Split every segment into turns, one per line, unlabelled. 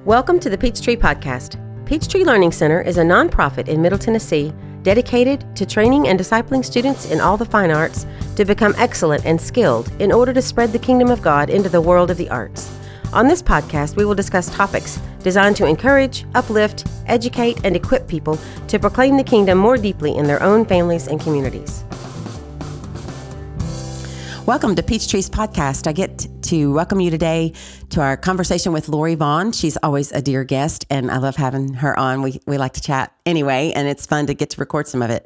Welcome to the Peachtree Podcast. Peachtree Learning Center is a nonprofit in Middle Tennessee dedicated to training and discipling students in all the fine arts to become excellent and skilled in order to spread the kingdom of God into the world of the arts. On this podcast, we will discuss topics designed to encourage, uplift, educate, and equip people to proclaim the kingdom more deeply in their own families and communities. Welcome to Peachtree's podcast. I get to welcome you today to our conversation with Vaughn. She's always a dear guest, and I love having her on. We like to chat anyway, and it's fun to get to record some of it.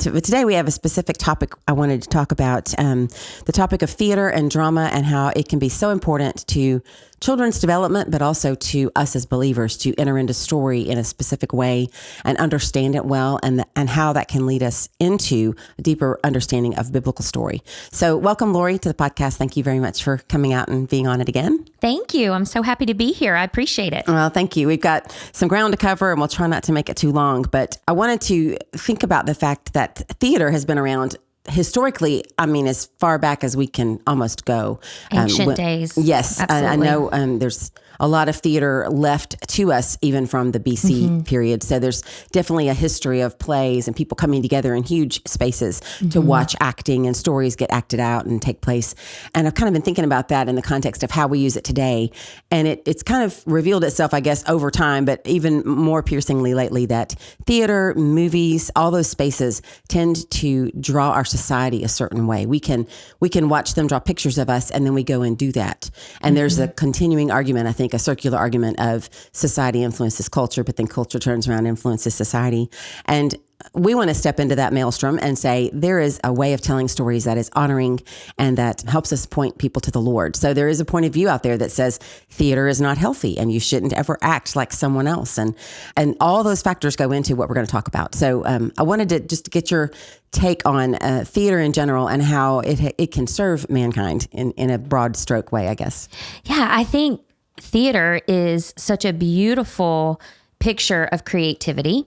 But today we have a specific topic I wanted to talk about, the topic of theater and drama and how it can be so important to children's development, but also to us as believers to enter into story in a specific way and understand it well, and how that can lead us into a deeper understanding of biblical story. So welcome, Lori, to the podcast. Thank you very much for coming out and being on it again.
Thank you. I'm so happy to be here. I appreciate it.
Well, thank you. We've got some ground to cover, and we'll try not to make it too long, but I wanted to think about the fact that theater has been around historically, as far back as we can almost go.
Ancient days.
Yes. I know there's a lot of theater left to us, even from the BC period. So there's definitely a history of plays and people coming together in huge spaces to watch acting and stories get acted out and take place. And I've kind of been thinking about that in the context of how we use it today. And it's kind of revealed itself, I guess, over time, but even more piercingly lately, that theater, movies, all those spaces tend to draw our society a certain way. We can watch them draw pictures of us, and then we go and do that. And there's a continuing argument, I think, a circular argument of society influences culture, but then culture turns around and influences society. And we want to step into that maelstrom and say there is a way of telling stories that is honoring and that helps us point people to the Lord. So there is a point of view out there that says theater is not healthy and you shouldn't ever act like someone else. And all those factors go into what we're going to talk about. So I wanted to just get your take on theater in general and how it can serve mankind in a broad stroke way, I guess.
Yeah, I think theater is such a beautiful picture of creativity.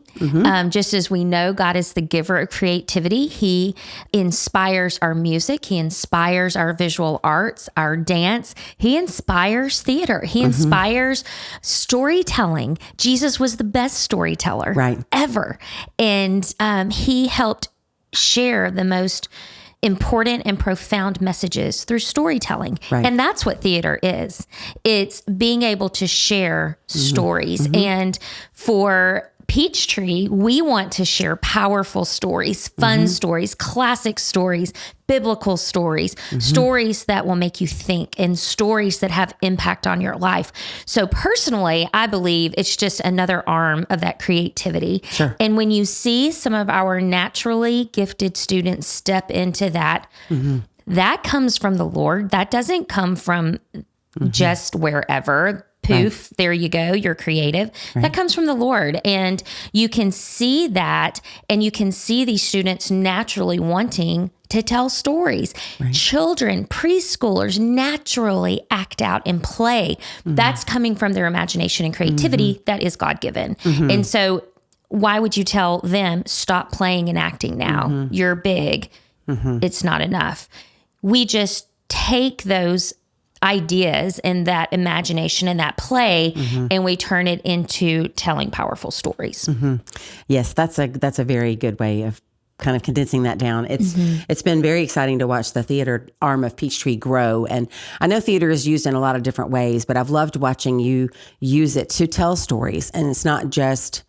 Just as we know God is the giver of creativity, He inspires our music, He inspires our visual arts, our dance, He inspires theater, He inspires storytelling. Jesus was the best storyteller ever. And He helped share the most important and profound messages through storytelling. And that's what theater is. It's being able to share stories. And for Peachtree, we want to share powerful stories, fun stories, classic stories, biblical stories, stories that will make you think, and stories that have impact on your life. So personally, I believe it's just another arm of that creativity.
Sure.
And when you see some of our naturally gifted students step into that, that comes from the Lord. That doesn't come from just wherever. Poof, there you go, you're creative. That comes from the Lord. And you can see that, and you can see these students naturally wanting to tell stories. Children, preschoolers naturally act out and play. That's coming from their imagination and creativity that is God-given. And so why would you tell them, stop playing and acting now? You're big. It's not enough. We just take those ideas and that imagination and that play, and we turn it into telling powerful stories.
Yes, that's a very good way of kind of condensing that down. It's been very exciting to watch the theater arm of Peachtree grow. And I know theater is used in a lot of different ways, but I've loved watching you use it to tell stories. And it's not just,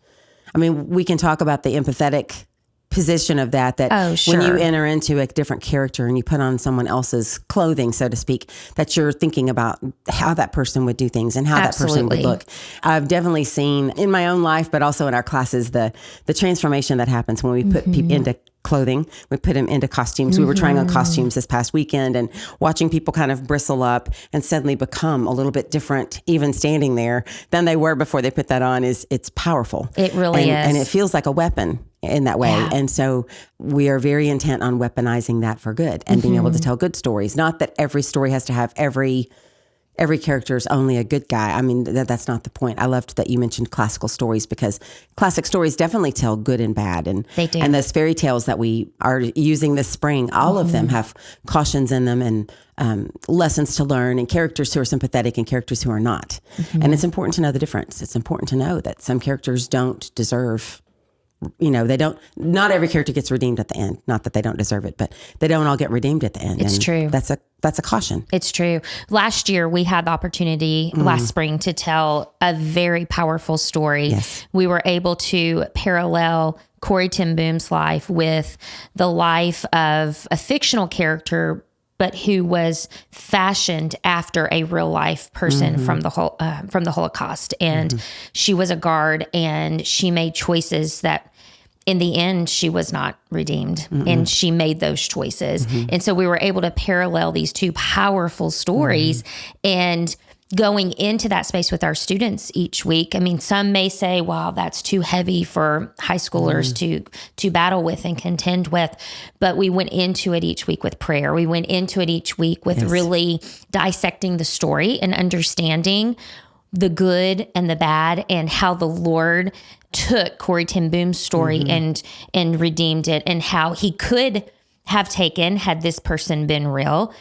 we can talk about the empathetic position of that when you enter into a different character and you put on someone else's clothing, so to speak, that you're thinking about how that person would do things and how that person would look. I've definitely seen in my own life, but also in our classes, the transformation that happens when we put people into clothing. We put them into costumes. We were trying on costumes this past weekend and watching people kind of bristle up and suddenly become a little bit different, even standing there, than they were before they put that on. It's powerful.
It really is.
And it feels like a weapon in that way. Yeah. And so we are very intent on weaponizing that for good and being able to tell good stories. Not that every story has to have every every character is only a good guy. I mean, that's not the point. I loved that you mentioned classical stories, because classic stories definitely tell good and bad. And
they do.
And those fairy tales that we are using this spring, all of them have cautions in them and lessons to learn, and characters who are sympathetic and characters who are not. And it's important to know the difference. It's important to know that some characters don't deserve, not every character gets redeemed at the end. Not that they don't deserve it, but they don't all get redeemed at the end.
It's true.
That's a caution.
It's true. Last year, we had the opportunity last spring to tell a very powerful story.
Yes.
We were able to parallel Corrie ten Boom's life with the life of a fictional character, but who was fashioned after a real life person from the Holocaust. And she was a guard, and she made choices that in the end, she was not redeemed, and she made those choices. And so we were able to parallel these two powerful stories and going into that space with our students each week. I mean, some may say, wow, that's too heavy for high schoolers to battle with and contend with. But we went into it each week with prayer. We went into it each week with really dissecting the story and understanding the good and the bad, and how the Lord took Corrie ten Boom's story and redeemed it, and how he could have taken, had this person been real,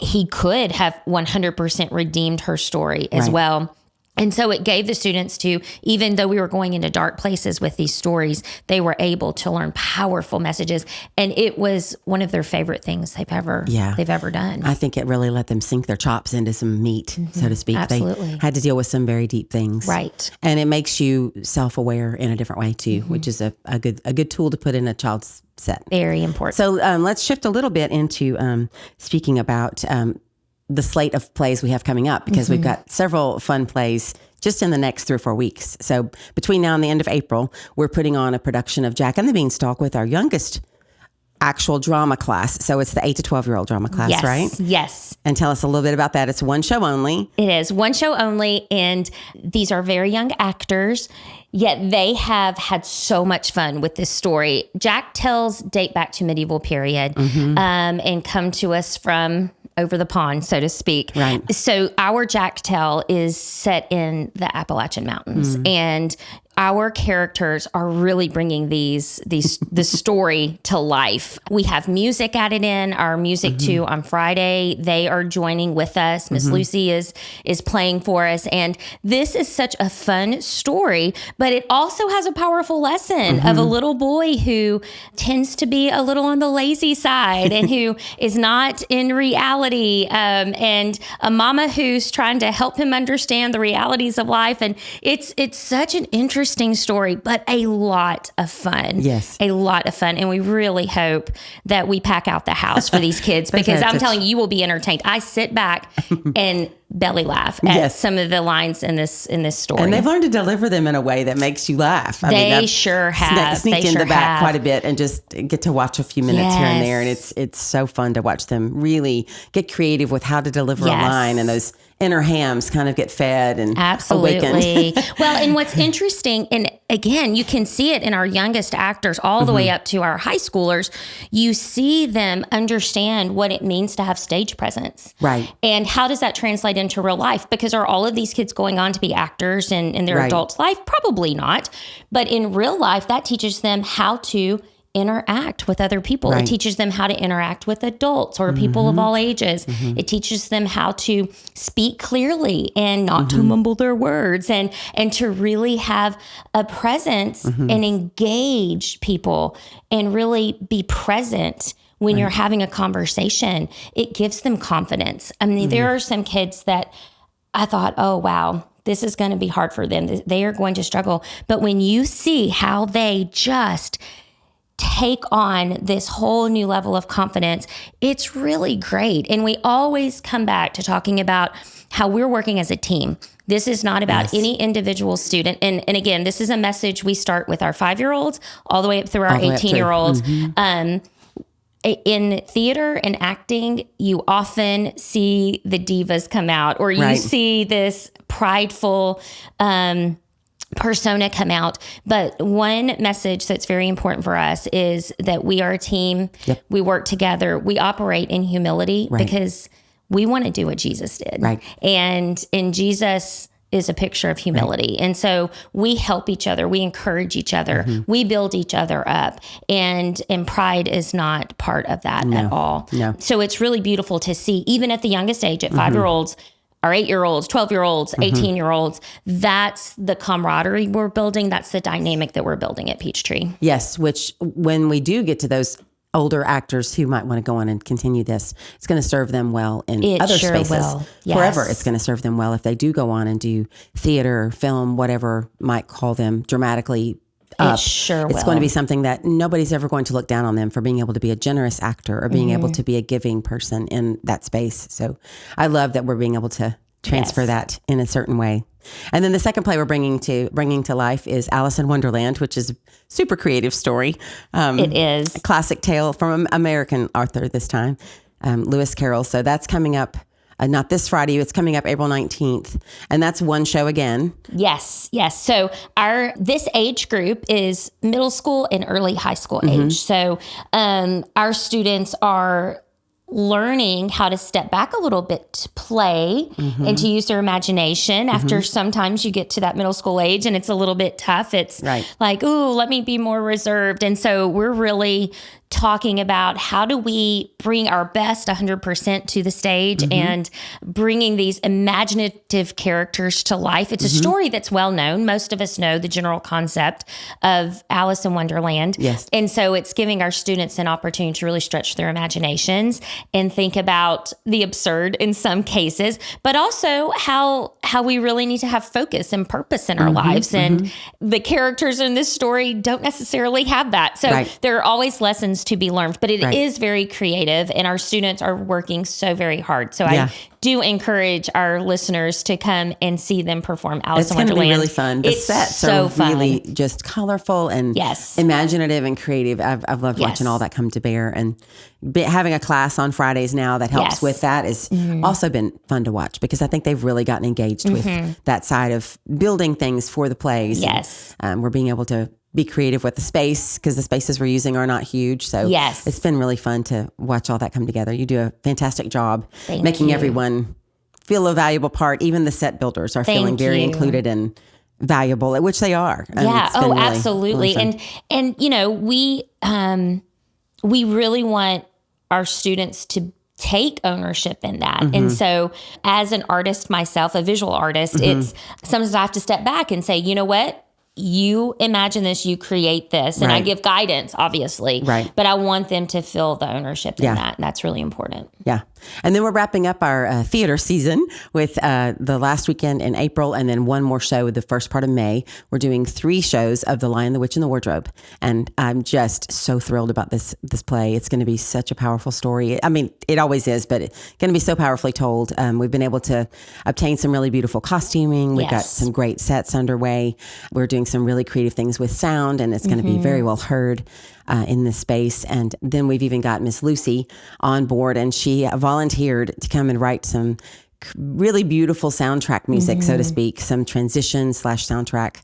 he could have 100% redeemed her story as well. And so it gave the students to, even though we were going into dark places with these stories, they were able to learn powerful messages. And it was one of their favorite things they've ever done.
I think it really let them sink their chops into some meat, so to speak.
Absolutely.
They had to deal with some very deep things.
Right.
And it makes you self-aware in a different way too, which is a good tool to put in a child's set.
Very important.
So let's shift a little bit into speaking about the slate of plays we have coming up, because we've got several fun plays just in the next 3 or 4 weeks. So between now and the end of April, we're putting on a production of Jack and the Beanstalk with our youngest actual drama class. So it's the 8 to 12-year-old drama class, right?
Yes.
And tell us a little bit about that. It's one show only.
It is one show only. And these are very young actors, yet they have had so much fun with this story. Jack tells date back to medieval period and come to us from over the pond, so to speak.
Right.
So our Jack tell is set in the Appalachian Mountains, and our characters are really bringing the story to life. We have music added in. Our music too on Friday, they are joining with us. Miss Lucy is playing for us, and this is such a fun story. But it also has a powerful lesson of a little boy who tends to be a little on the lazy side and who is not in reality, and a mama who's trying to help him understand the realities of life. And it's such an interesting story, but a lot of fun.
Yes.
A lot of fun. And we really hope that we pack out the house for these kids, because I'm telling you, you will be entertained. I sit back and belly laugh at some of the lines in this story.
And they've learned to deliver them in a way that makes you laugh.
They sure have.
Sneak in the back quite a bit and just get to watch a few minutes here and there. And it's so fun to watch them really get creative with how to deliver a line, and those inner hams kind of get fed and awakened.
Well, and what's interesting, and again, you can see it in our youngest actors all the way up to our high schoolers, you see them understand what it means to have stage presence.
Right.
And how does that translate into real life? Because are all of these kids going on to be actors in their adult life? Probably not. But in real life, that teaches them how to interact with other people. It teaches them how to interact with adults or people of all ages. It teaches them how to speak clearly and not to mumble their words, and to really have a presence and engage people and really be present when you're having a conversation. It gives them confidence. I mean, there are some kids that I thought, oh, wow, this is going to be hard for them. They are going to struggle. But when you see how they just take on this whole new level of confidence, it's really great. And we always come back to talking about how we're working as a team. This is not about any individual student. And again, this is a message we start with our 5-year-olds all the way up through our 18-year-olds. In theater and acting, you often see the divas come out, or you see this prideful persona come out. But one message that's very important for us is that we are a team. We work together. We operate in humility because we want to do what Jesus did.
Right.
And Jesus is a picture of humility. Right. And so we help each other. We encourage each other. We build each other up. And pride is not part of that at all.
No.
So it's really beautiful to see, even at the youngest age, at 5-year-olds, or 8-year-olds, 12-year-olds, 18-year-olds, that's the camaraderie we're building. That's the dynamic that we're building at Peachtree.
Yes, which when we do get to those older actors who might want to go on and continue this, it's going to serve them well in other spaces.
Yes.
Forever, it's going to serve them well if they do go on and do theater, film, whatever might call them dramatically up.
It sure
It's going to be something that nobody's ever going to look down on them for being able to be a generous actor or being able to be a giving person in that space. So I love that we're being able to transfer that in a certain way. And then the second play we're bringing to life is Alice in Wonderland, which is a super creative story.
It is.
A classic tale from an American author this time, Lewis Carroll. So that's coming up, not this Friday, it's coming up April 19th. And that's one show again.
Yes. So this age group is middle school and early high school age. So our students are learning how to step back a little bit to play and to use their imagination after sometimes you get to that middle school age and it's a little bit tough. It's like, ooh, let me be more reserved. And so we're really talking about how do we bring our best 100% to the stage and bringing these imaginative characters to life. It's a story that's well known. Most of us know the general concept of Alice in Wonderland.
Yes.
And so it's giving our students an opportunity to really stretch their imaginations and think about the absurd in some cases, but also how we really need to have focus and purpose in our lives. And the characters in this story don't necessarily have that. So there are always lessons to be learned, but it is very creative and our students are working so very hard. So I do encourage our listeners to come and see them perform Alice in Wonderland.
It's going to be really fun. The sets are really just colorful and imaginative and creative. I've loved watching all that come to bear, and having a class on Fridays now that helps with that is also been fun to watch because I think they've really gotten engaged with that side of building things for the plays.
Yes.
And we're being able to be creative with the space because the spaces we're using are not huge. So it's been really fun to watch all that come together. You do a fantastic job making everyone feel a valuable part. Even the set builders are feeling very included and valuable, which they are.
Really, absolutely. Really and you know, we really want our students to take ownership in that. And so as an artist myself, a visual artist, it's sometimes I have to step back and say, you know what? You imagine this, you create this, and I give guidance, obviously, but I want them to feel the ownership in that. And that's really important.
Yeah. And then we're wrapping up our theater season with the last weekend in April and then one more show the first part of May. We're doing 3 shows of The Lion, the Witch, and the Wardrobe. And I'm just so thrilled about this play. It's going to be such a powerful story. I mean, it always is, but it's going to be so powerfully told. We've been able to obtain some really beautiful costuming. We've got some great sets underway. We're doing some really creative things with sound, and it's going to be very well heard in this space. And then we've even got Miss Lucy on board, and she volunteered to come and write some really beautiful soundtrack music, so to speak, some transition / soundtrack.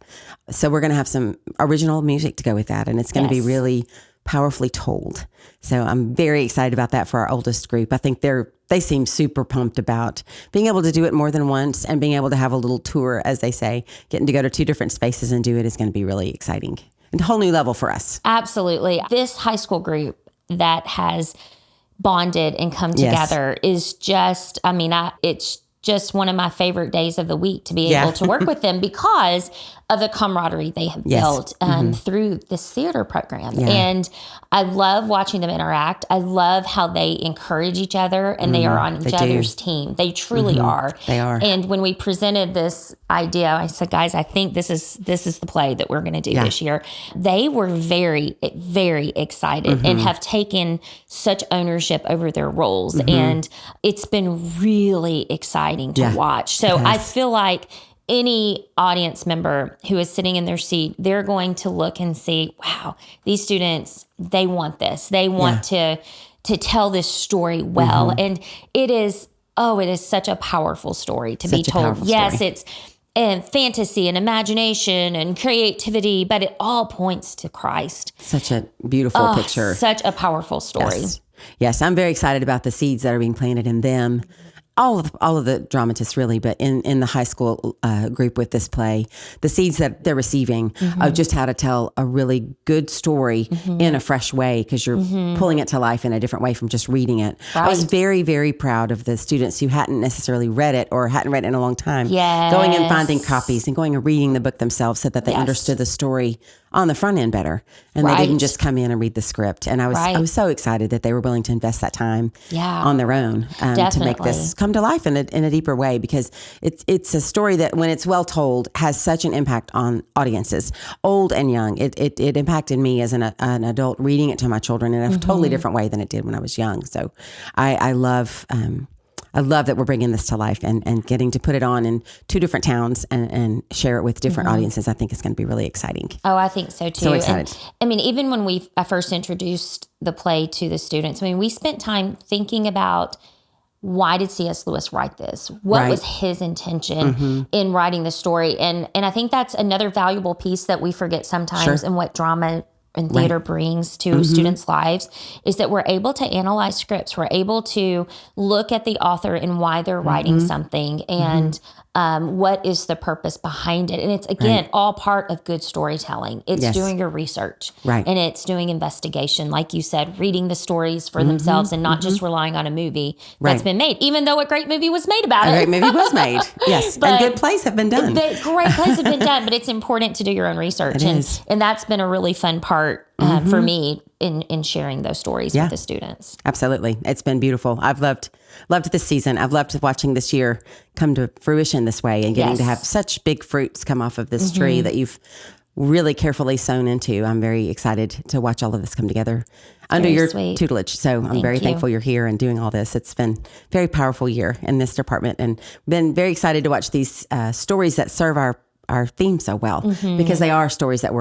So we're going to have some original music to go with that, and it's going to be really powerfully told. So I'm very excited about that for our oldest group. I think they seem super pumped about being able to do it more than once and being able to have a little tour, as they say. Getting to go to 2 different spaces and do it is going to be really exciting. And a whole new level for us.
Absolutely. This high school group that has bonded and come together is just, it's just one of my favorite days of the week to be able to work with them because of the camaraderie they have built through this theater program. And I love watching them interact. I love how they encourage each other and they are on each other's team. They truly are.
They are.
And when we presented this idea, I said, guys, I think this is the play that we're going to do this year. They were very, very excited and have taken such ownership over their roles. And it's been really exciting to watch. So I feel like any audience member who is sitting in their seat, they're going to look and see, wow, these students, they want this. They want to tell this story well. And it is such a powerful story to be told. Yes, it's fantasy and imagination and creativity, but it all points to Christ.
Such a beautiful picture.
Such a powerful story.
Yes, I'm very excited about the seeds that are being planted in them all of the dramatists really, but in the high school group with this play, the seeds that they're receiving of just how to tell a really good story in a fresh way, because you're pulling it to life in a different way from just reading it.
Right.
I was very, very proud of the students who hadn't necessarily read it or hadn't read it in a long time.
Yes.
Going and finding copies and going and reading the book themselves so that they
Yes.
understood the story on the front end better. And they didn't just come in and read the script. And I was so excited that they were willing to invest that time on their own to make this come to life in a deeper way, because it's a story that, when it's well told, has such an impact on audiences, old and young. It impacted me as an adult reading it to my children in a totally different way than it did when I was young. So I love that we're bringing this to life and getting to put it on in 2 different towns and share it with different audiences. I think it's going to be really exciting.
Oh, I think so too.
So excited.
And, I mean, even when I first introduced the play to the students, I mean, we spent time thinking about, why did C.S. Lewis write this? What was his intention in writing the story? And I think that's another valuable piece that we forget sometimes, and what drama and theater brings to students' lives, is that we're able to analyze scripts. We're able to look at the author and why they're writing something, and what is the purpose behind it. And it's, again, all part of good storytelling. It's doing your research, and it's doing investigation, like you said, reading the stories for themselves, and not just relying on a movie that's been made, even though a great movie was made about it.
A great movie was made, yes. And good plays have been done.
Great plays have been done, but it's important to do your own research. And that's been a really fun part for me in sharing those stories with the students.
Absolutely. It's been beautiful. I've loved this season. I've loved watching this year come to fruition this way, and getting to have such big fruits come off of this tree that you've really carefully sown into. I'm very excited to watch all of this come together under your tutelage. So I'm very thankful you're here and doing all this. It's been a very powerful year in this department, and been very excited to watch these stories that serve our theme so well, because they are stories that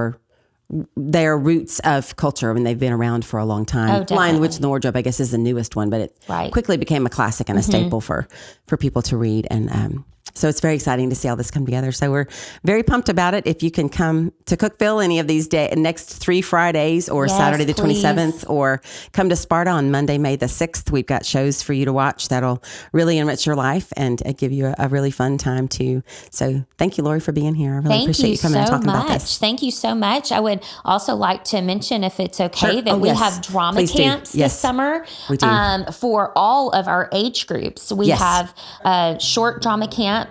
they are roots of culture, and they've been around for a long time. Lion, Witch, and the Wardrobe, I guess, is the newest one, but it quickly became a classic and a staple for people to read. And so it's very exciting to see all this come together. So we're very pumped about it. If you can come to Cookeville any of these next 3 Fridays, or Saturday the 27th, or come to Sparta on Monday, May the 6th, we've got shows for you to watch that'll really enrich your life and give you a really fun time too. So thank you, Lori, for being here. I really appreciate you coming and talking about this.
Thank you so much. I would also like to mention, if it's okay, that we have drama camps this summer for all of our age groups. We have a short drama camp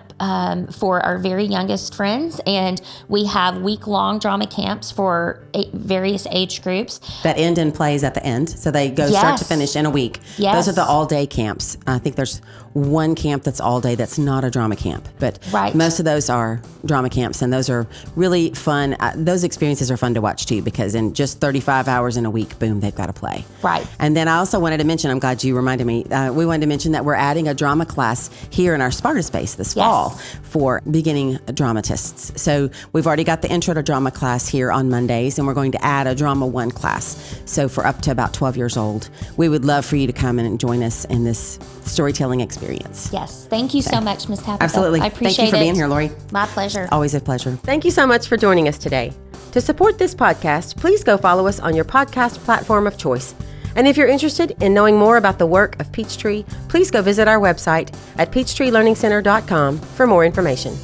for our very youngest friends, and we have week-long drama camps for various age groups
that end in plays at the end, so they go start to finish in a week. Those are the all-day camps. I think there's one camp that's all day that's not a drama camp, but most of those are drama camps, and those are really fun. Those experiences are fun to watch too, because in just 35 hours in a week, boom, they've got to play. And then I also wanted to mention, I'm glad you reminded me, we wanted to mention that we're adding a drama class here in our Sparta space this fall for beginning dramatists. So we've already got the intro to drama class here on Mondays, and we're going to add a drama 1 class. So for up to about 12 years old, we would love for you to come and join us in this storytelling experience.
Yes. Thank you so much, Ms. Tabitha.
Absolutely.
I appreciate it.
Thank you for being here, Lori.
My pleasure.
Always a pleasure.
Thank you so much for joining us today. To support this podcast, please go follow us on your podcast platform of choice. And if you're interested in knowing more about the work of Peachtree, please go visit our website at peachtreelearningcenter.com for more information.